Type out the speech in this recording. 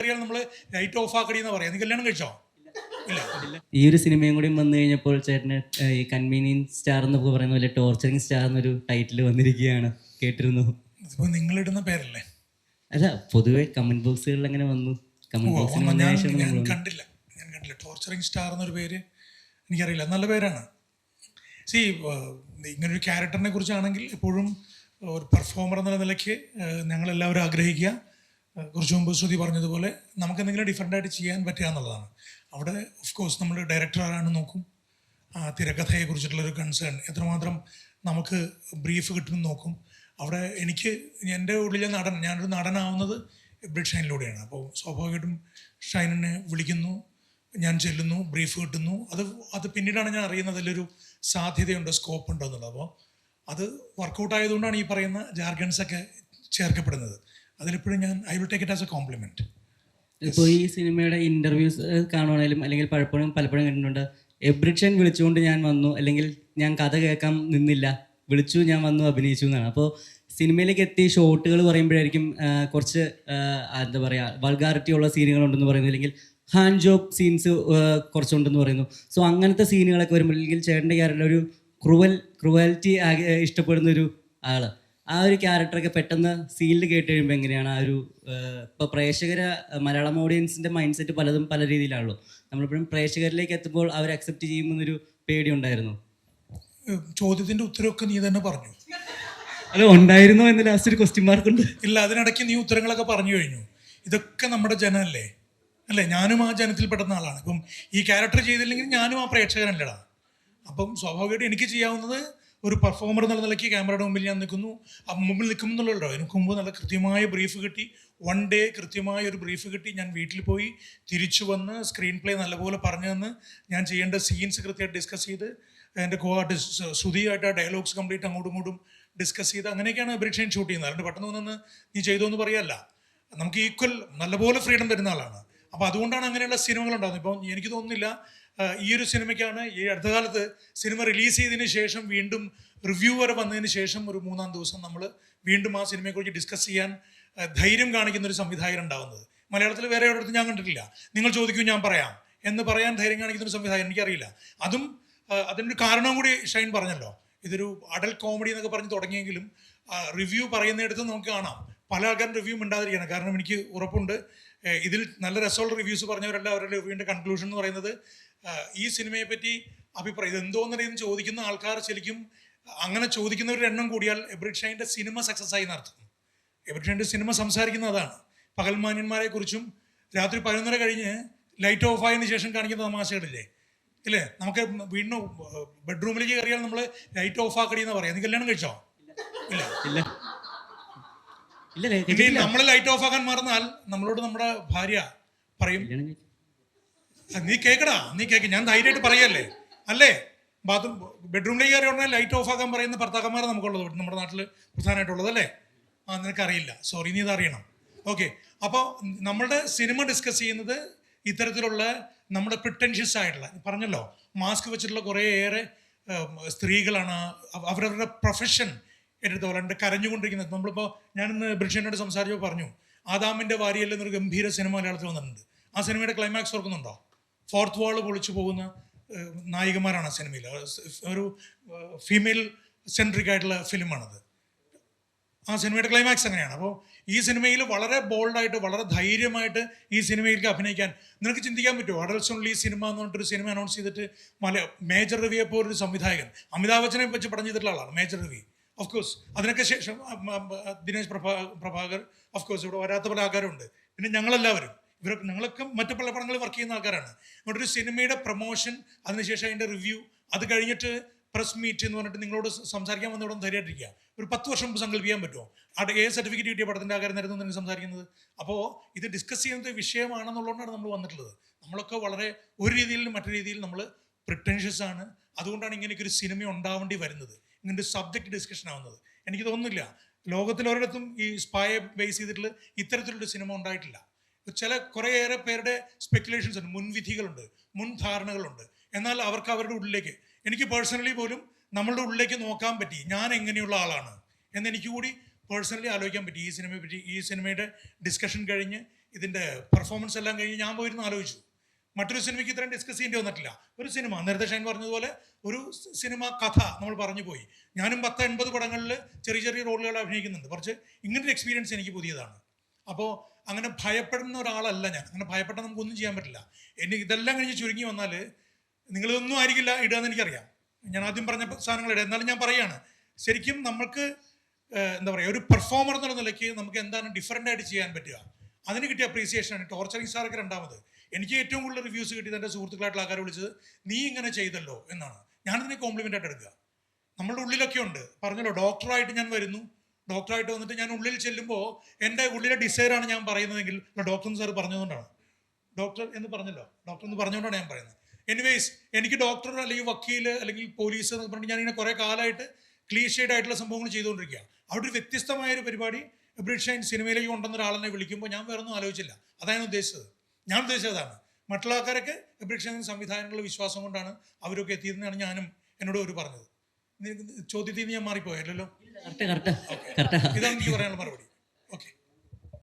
നമ്മൾ light of ആക്കടി എന്ന് പറയാം. നീ കല്യാണം കഴിച്ചോ? ഇല്ല. ഈ ഒരു സിനിമയും കൂടി വന്നു കഴിഞ്ഞപ്പോൾ ചേട്ടന് ഈ കൺവീനിയൻസ് സ്റ്റാർ എന്നൊക്കെ പറയുന്ന പോലെ ടോർച്ചറിങ് സ്റ്റാർ എന്നൊരു ടൈറ്റിൽ വന്നിരിക്കുകയാണ്, കേട്ടിരുന്നു. ഇതിപ്പോ നിങ്ങളിടുന്ന പേരല്ലേ? അല്ല, പൊതുവെ കമന്റ് ബോക്സുകളിൽ അങ്ങനെ വന്നു. കമന്റ് ബോക്സിൽ ഞാൻ കണ്ടില്ല. ടോർച്ചറിങ് സ്റ്റാർ എന്നൊരു പേര് എനിക്കറിയില്ല. നല്ല പേരാണ്. ഇങ്ങനൊരു ക്യാരക്ടറിനെ കുറിച്ചാണെങ്കിൽ എപ്പോഴും ഒരു പെർഫോമർ എന്ന നിലയ്ക്ക് ഞങ്ങളെല്ലാവരും ആഗ്രഹിക്കുക, കുറച്ച് മുമ്പ് ശ്രുതി പറഞ്ഞതുപോലെ നമുക്ക് എന്തെങ്കിലും ഡിഫറെൻ്റായിട്ട് ചെയ്യാൻ പറ്റുക എന്നുള്ളതാണ്. അവിടെ ഓഫ് കോഴ്സ് നമ്മൾ ഡയറക്ടർ ആരാണെന്ന് നോക്കും, തിരക്കഥയെക്കുറിച്ചിട്ടുള്ളൊരു കൺസേൺ, എത്രമാത്രം നമുക്ക് ബ്രീഫ് കിട്ടുമെന്ന് നോക്കും. അവിടെ എനിക്ക് എൻ്റെ ഉള്ളിലെ ഞാനൊരു നടനാവുന്നത് ബ്രിഡ് ഷൈനിലൂടെയാണ്. അപ്പോൾ സ്വാഭാവികമായിട്ടും ഷൈനിനെ വിളിക്കുന്നു, ഞാൻ ചെല്ലുന്നു, ബ്രീഫ് കിട്ടുന്നു. അത് പിന്നീടാണ് ഞാൻ അറിയുന്നത് അതിലൊരു സാധ്യതയുണ്ട്, സ്കോപ്പ് ഉണ്ടോ എന്നുള്ളത്. അപ്പോൾ അത് വർക്കൗട്ട് ആയതുകൊണ്ടാണ് ഈ പറയുന്ന ജാർഗൻസൊക്കെ ചേർക്കപ്പെടുന്നത്. അതിലെപ്പോഴും I will take it as a compliment. ഇപ്പോൾ ഈ സിനിമയുടെ ഇൻ്റർവ്യൂസ് കാണുവാണെങ്കിലും അല്ലെങ്കിൽ പലപ്പോഴും കണ്ടിട്ടുണ്ട്, എബ്രിഡ് ഷൈൻ വിളിച്ചുകൊണ്ട് ഞാൻ വന്നു, അല്ലെങ്കിൽ ഞാൻ കഥ കേൾക്കാൻ നിന്നില്ല, വിളിച്ചു, ഞാൻ വന്നു, അഭിനയിച്ചു എന്നാണ്. അപ്പോൾ സിനിമയിലേക്ക് എത്തി ഷോട്ടുകൾ പറയുമ്പോഴായിരിക്കും കുറച്ച് എന്താ പറയുക, വൾഗാരിറ്റി ഉള്ള സീനുകളുണ്ടെന്ന് പറയുന്നു, അല്ലെങ്കിൽ ഹാൻഡ് ജോബ് സീൻസ് കുറച്ചുണ്ടെന്ന് പറയുന്നു. സോ അങ്ങനത്തെ സീനുകളൊക്കെ വരുമ്പോൾ, അല്ലെങ്കിൽ ചേട്ടൻ്റെ ക്യാരക്ടർ ഒരു ക്രുവാലിറ്റി ഇഷ്ടപ്പെടുന്ന ഒരു ആൾ, ആ ഒരു ക്യാരക്ടറൊക്കെ പെട്ടെന്ന് സീനിൽ കേട്ട് കഴിയുമ്പോൾ എങ്ങനെയാണ് ആ ഒരു ഇപ്പോൾ മലയാളം ഓഡിയൻസിൻ്റെ മൈൻഡ് സെറ്റ് പലതും പല രീതിയിലാണല്ലോ. നമ്മളിപ്പോഴും പ്രേക്ഷകരിലേക്ക് എത്തുമ്പോൾ അവർ അക്സെപ്റ്റ് ചെയ്യുമെന്നൊരു പേടി ഉണ്ടായിരുന്നു. ചോദ്യത്തിൻ്റെ ഉത്തരവൊക്കെ നീ തന്നെ പറഞ്ഞു. അല്ല, ഉണ്ടായിരുന്നോ എന്ന് ലാസ്റ്റ് ഒരു ക്വസ്റ്റ്യൻ മാർക്ക് ഉണ്ട്. ഇല്ല, അതിനിടയ്ക്ക് നീ ഉത്തരങ്ങളൊക്കെ പറഞ്ഞു കഴിഞ്ഞു. ഇതൊക്കെ നമ്മുടെ ജനമല്ലേ, അല്ലേ? ഞാനും ആ ജനത്തിൽ പെടുന്ന ആളാണ്. ഇപ്പം ഈ ക്യാരക്ടർ ചെയ്തില്ലെങ്കിൽ ഞാനും ആ പ്രേക്ഷകനല്ലടാ. അപ്പം സ്വാഭാവികമായിട്ട് എനിക്ക് ചെയ്യാവുന്നത് ഒരു പെർഫോമർ എന്നുള്ള നിലയ്ക്ക് ക്യാമറയുടെ മുമ്പിൽ ഞാൻ മുമ്പിൽ നിൽക്കുമെന്നുള്ളല്ലോ. എനിക്ക് മുമ്പ് നല്ല കൃത്യമായ ബ്രീഫ് കിട്ടി, 1 ഡേ കൃത്യമായ ഒരു ബ്രീഫ് കിട്ടി. ഞാൻ വീട്ടിൽ പോയി തിരിച്ചു വന്ന് സ്ക്രീൻ പ്ലേ നല്ലപോലെ പറഞ്ഞു തന്ന് ഞാൻ ചെയ്യേണ്ട സീൻസ് കൃത്യമായിട്ട് ഡിസ്കസ് ചെയ്ത് എൻ്റെ ശ്രുതിയായിട്ട് ആ ഡയലോഗ്സ് കംപ്ലീറ്റ് അങ്ങോട്ടും ഇങ്ങോട്ടും ഡിസ്കസ് ചെയ്ത് അങ്ങനെയൊക്കെയാണ് എബ്രിഡ് ഷൈൻ ഷൂട്ട് ചെയ്യുന്നത്. അതുകൊണ്ട് പെട്ടെന്ന് വന്ന് നീ ചെയ്തോ എന്ന് പറയല്ല. നമുക്ക് ഈക്വൽ നല്ലപോലെ ഫ്രീഡം തരുന്ന ആളാണ്. അപ്പോൾ അതുകൊണ്ടാണ് അങ്ങനെയുള്ള സിനിമകൾ ഉണ്ടാകുന്നത്. ഇപ്പം എനിക്ക് തോന്നുന്നില്ല ഈ ഒരു സിനിമയ്ക്കാണ് ഈ അടുത്ത കാലത്ത് സിനിമ റിലീസ് ചെയ്തതിന് ശേഷം വീണ്ടും റിവ്യൂ വരെ വന്നതിന് ശേഷം ഒരു 3-ാം ദിവസം നമ്മൾ വീണ്ടും ആ സിനിമയെക്കുറിച്ച് ഡിസ്കസ് ചെയ്യാൻ ധൈര്യം കാണിക്കുന്ന ഒരു സംവിധായകൻ ഉണ്ടാകുന്നത്. മലയാളത്തിൽ വേറെ ഒരിടത്തും ഞാൻ കണ്ടിട്ടില്ല. നിങ്ങൾ ചോദിക്കൂ ഞാൻ പറയാം എന്ന് പറയാൻ ധൈര്യം കാണിക്കുന്ന ഒരു സംവിധായകൻ എനിക്കറിയില്ല. അതിനൊരു കാരണം കൂടി ഷൈൻ പറഞ്ഞല്ലോ. ഇതൊരു അഡൽട്ട് കോമഡി എന്നൊക്കെ പറഞ്ഞ് തുടങ്ങിയെങ്കിലും റിവ്യൂ പറയുന്നിടത്ത് നമുക്ക് കാണാം പല ആൾക്കാരും റിവ്യൂ മിണ്ടാതിരിക്കണം. കാരണം എനിക്ക് ഉറപ്പുണ്ട് ഇതിൽ നല്ല രസമുള്ള റിവ്യൂസ് പറഞ്ഞവരെല്ലാം അവരുടെ റിവ്യൂവിൻ്റെ കൺക്ലൂഷൻ എന്ന് പറയുന്നത് ഈ സിനിമയെ പറ്റി അഭിപ്രായം ഇതെന്തോന്നറിയെന്ന് ചോദിക്കുന്ന ആൾക്കാർ ശരിക്കും അങ്ങനെ ചോദിക്കുന്നവരുടെ എണ്ണം കൂടിയാൽ എബ്രിഡ് ഷൈൻ്റെ സിനിമ സക്സസ് ആയി നടത്തും. എബ്രിഡ് ഷൈൻ്റെ സിനിമ സംസാരിക്കുന്ന അതാണ്. പകൽമാന്യന്മാരെ കുറിച്ചും രാത്രി 11:30 കഴിഞ്ഞ് ലൈറ്റ് ഓഫ് ആയതിനു ശേഷം കാണിക്കുന്ന തമാശകളില്ലേ, ഇല്ലേ? നമുക്ക് വീടിന് ബെഡ്റൂമിലേക്ക് കയറിയാൽ നമ്മൾ ലൈറ്റ് ഓഫ് ആക്കടി എന്ന് പറയാം. നീ കല്യാണം കഴിച്ചോ? ഇല്ല. നമ്മൾ ലൈറ്റ് ഓഫ് ആക്കാൻ മറന്നാൽ നമ്മളോട് നമ്മുടെ ഭാര്യ പറയും, നീ കേക്കടാ, നീ കേക്ക്, ഞാൻ ധൈര്യമായിട്ട് പറയല്ലേ, അല്ലേ? ബെഡ്റൂമിലേക്ക് കയറി ഉടനെ ലൈറ്റ് ഓഫ് ആക്കാൻ പറയുന്ന ഭർത്താക്കന്മാരെ നമുക്കുള്ളത് നമ്മുടെ നാട്ടിൽ പ്രധാനമായിട്ടുള്ളത്, അല്ലേ? നിനക്കറിയില്ല, സോറി, നീ ഇതറിയണം. ഓക്കെ, അപ്പോൾ നമ്മളുടെ സിനിമ ഡിസ്കസ് ചെയ്യുന്നത് ഇത്തരത്തിലുള്ള നമ്മുടെ പ്രിട്ടൻഷ്യസ് ആയിട്ടുള്ള, പറഞ്ഞല്ലോ, മാസ്ക് വെച്ചിട്ടുള്ള കുറേയേറെ സ്ത്രീകളാണ് അവരവരുടെ പ്രൊഫഷൻ എടുത്തോളണ്ട് കരഞ്ഞുകൊണ്ടിരിക്കുന്നത്. നമ്മളിപ്പോൾ ഞാനിന്ന് ബ്രിഷനോട് സംസാരിച്ചപ്പോൾ പറഞ്ഞു, ആദാമിൻ്റെ വാരിയൽ എന്നൊരു ഗംഭീര സിനിമ മലയാളത്തിൽ വന്നിട്ടുണ്ട്. ആ സിനിമയുടെ ക്ലൈമാക്സ് ഓർക്കുന്നുണ്ടോ? 4th വാൾ പൊളിച്ചു പോകുന്ന നായികമാരാണ് ആ സിനിമയിൽ. ഒരു ഫീമെയിൽ സെൻട്രിക് ആയിട്ടുള്ള ഫിലിമാണത്. ആ സിനിമയുടെ ക്ലൈമാക്സ് അങ്ങനെയാണ്. അപ്പോൾ ഈ സിനിമയിൽ വളരെ ബോൾഡായിട്ട് വളരെ ധൈര്യമായിട്ട് ഈ സിനിമയിലേക്ക് അഭിനയിക്കാൻ നിനക്ക് ചിന്തിക്കാൻ പറ്റുമോ? അഡൽട്സ് ഓൺലി സിനിമ എന്ന് പറഞ്ഞിട്ടൊരു സിനിമ അനൗൺസ് ചെയ്തിട്ട് മേജർ രവിയെ പോലൊരു സംവിധായകൻ, അമിതാഭ് ബച്ചനെ വെച്ച് പടം ചെയ്തിട്ടുള്ള ആളാണ് മേജർ രവി. ഓഫ് കോഴ്സ് അതിനൊക്കെ ശേഷം ദിനേശ് പ്രഭാകർ, ഓഫ് കോഴ്സ് ഇവിടെ വരാത്ത പല ആൾക്കാരുണ്ട്. പിന്നെ ഞങ്ങളെല്ലാവരും ഞങ്ങളൊക്കെ മറ്റു പല പടങ്ങളിൽ വർക്ക് ചെയ്യുന്ന ആൾക്കാരാണ്. അതുകൊണ്ടൊരു സിനിമയുടെ പ്രൊമോഷൻ, അതിനുശേഷം അതിൻ്റെ റിവ്യൂ, അത് കഴിഞ്ഞിട്ട് പ്രസ് മീറ്റ് എന്ന് പറഞ്ഞിട്ട് നിങ്ങളോട് സംസാരിക്കാൻ വന്നവിടെ ധൈര്യമായിട്ടിരിക്കുക. ഒരു 10 വർഷം മുമ്പ് സങ്കല്പിക്കാൻ പറ്റുമോ? സർട്ടിഫിക്കറ്റ് കിട്ടിയ പടത്തിൻ്റെ ആൾക്കാർ നേരത്തെ നിങ്ങൾ സംസാരിക്കുന്നത്? അപ്പോൾ ഇത് ഡിസ്കസ് ചെയ്യുന്ന വിഷയമാണെന്നുള്ളതുകൊണ്ടാണ് നമ്മൾ വന്നിട്ടുള്ളത്. നമ്മളൊക്കെ വളരെ ഒരു രീതിയിലും മറ്റു രീതിയിൽ നമ്മൾ പ്രിട്ടൻഷ്യസ് ആണ്. അതുകൊണ്ടാണ് ഇങ്ങനെയൊക്കെ ഒരു സിനിമ ഉണ്ടാവേണ്ടി വരുന്നത്, ഇങ്ങനൊരു സബ്ജക്റ്റ് ഡിസ്കഷൻ ആവുന്നത്. എനിക്ക് തോന്നുന്നില്ല ലോകത്തിലൊരിടത്തും ഈ സ്പായെ ബേസ് ചെയ്തിട്ടുള്ള ഇത്തരത്തിലൊരു സിനിമ ഉണ്ടായിട്ടില്ല. കുറേയേറെ പേരുടെ സ്പെക്കുലേഷൻസ് ഉണ്ട്, മുൻവിധികളുണ്ട്, മുൻധാരണകളുണ്ട്. എന്നാൽ അവർക്ക് അവരുടെ ഉള്ളിലേക്ക്, എനിക്ക് പേഴ്സണലി പോലും നമ്മളുടെ ഉള്ളിലേക്ക് നോക്കാൻ പറ്റി, ഞാൻ എങ്ങനെയുള്ള ആളാണ് എന്നെനിക്ക് കൂടി പേഴ്സണലി ആലോചിക്കാൻ പറ്റി ഈ സിനിമയെ പറ്റി. ഈ സിനിമയുടെ ഡിസ്കഷൻ കഴിഞ്ഞ് ഇതിൻ്റെ പെർഫോമൻസ് എല്ലാം കഴിഞ്ഞ് ഞാൻ പോയിരുന്നു ആലോചിച്ചു, മറ്റൊരു സിനിമയ്ക്ക് ഇത്രയും ഡിസ്കസ് ചെയ്യേണ്ടി വന്നിട്ടില്ല. ഒരു സിനിമ നേരത്തെ ഷൈൻ പറഞ്ഞതുപോലെ ഒരു സിനിമ കഥ നമ്മൾ പറഞ്ഞു പോയി. ഞാനും 10-80 പടങ്ങളിൽ ചെറിയ ചെറിയ റോളുകൾ അഭിനയിക്കുന്നുണ്ട്. കുറച്ച് ഇങ്ങനൊരു എക്സ്പീരിയൻസ് എനിക്ക് പുതിയതാണ്. അപ്പോൾ അങ്ങനെ ഭയപ്പെടുന്ന ഒരാളല്ല ഞാൻ. അങ്ങനെ ഭയപ്പെട്ടാൽ നമുക്കൊന്നും ചെയ്യാൻ പറ്റില്ല. എനിക്ക് ഇതെല്ലാം കഴിഞ്ഞ് ചുരുങ്ങി വന്നാൽ നിങ്ങളിതൊന്നും ആയിരിക്കില്ല ഇടുക എന്ന് എനിക്കറിയാം. ഞാൻ ആദ്യം പറഞ്ഞ സാധനങ്ങൾ ഇടുക. എന്നാലും ഞാൻ പറയുകയാണ്, ശരിക്കും നമുക്ക് എന്താ പറയുക, ഒരു പെർഫോമർ എന്നുള്ള നിലയ്ക്ക് നമുക്ക് എന്താണ് ഡിഫറൻ്റ് ആയിട്ട് ചെയ്യാൻ പറ്റുക, അതിന് കിട്ടിയ അപ്രീസിയേഷനാണ്. ടോർച്ചറിങ് സ്റ്റാറൊക്കെ രണ്ടാമത്. എനിക്ക് ഏറ്റവും കൂടുതൽ റിവ്യൂസ് കിട്ടിയത് എൻ്റെ സുഹൃത്തുക്കളായിട്ടുള്ള ആൾക്കാരെ വിളിച്ചത് നീ ഇങ്ങനെ ചെയ്തല്ലോ എന്നാണ്. ഞാനതിനെ കോംപ്ലിമെൻ്റ് ആയിട്ട് എടുക്കുക. നമ്മളുടെ ഉള്ളിലൊക്കെ ഉണ്ട്, പറഞ്ഞല്ലോ, ഡോക്ടറായിട്ട് ഞാൻ വരുന്നു, ഡോക്ടറായിട്ട് വന്നിട്ട് ഞാൻ ഉള്ളിൽ ചെല്ലുമ്പോൾ എൻ്റെ ഉള്ളിലെ ഡിസൈറാണ് ഞാൻ പറയുന്നതെങ്കിൽ ഡോക്ടർ സാർ പറഞ്ഞതുകൊണ്ടാണ്. ഡോക്ടർ എന്ന് പറഞ്ഞല്ലോ, ഡോക്ടർ എന്ന് പറഞ്ഞുകൊണ്ടാണ് ഞാൻ പറയുന്നത്. എനിവേസ്, എനിക്ക് ഡോക്ടർ അല്ലെങ്കിൽ വക്കീൽ അല്ലെങ്കിൽ പോലീസ് എന്ന് പറഞ്ഞിട്ട് ഞാനിങ്ങനെ കുറേ കാലമായിട്ട് ക്ലീഷേഡ് ആയിട്ടുള്ള സംഭവങ്ങൾ ചെയ്തുകൊണ്ടിരിക്കുക. അവിടെ ഒരു വ്യത്യസ്തമായൊരു പരിപാടി എബ്രിഡ് ഷൈൻ സിനിമയിലേക്ക് കൊണ്ടുവന്ന ഒരാളെന്നെ വിളിക്കുമ്പോൾ ഞാൻ വേറെ ഒന്നും ആലോചിച്ചില്ല. അതാണ് ഉദ്ദേശിച്ചത്. ഞാൻ ഉദ്ദേശിച്ചതാണ്. മറ്റുള്ള ആൾക്കാരൊക്കെ എബ്രിഡ് ഷൈൻ സംവിധാനങ്ങളുടെ വിശ്വാസം കൊണ്ടാണ് അവരൊക്കെ എത്തിയതെന്നാണ് ഞാനും എന്നോട് അവർ പറഞ്ഞത്. ചോദ്യത്തിൽ നിന്ന് ഞാൻ മാറിപ്പോയല്ലോ. കറക്റ്റ് ഇതാണ് എനിക്ക് പറയാനുള്ള മറുപടി.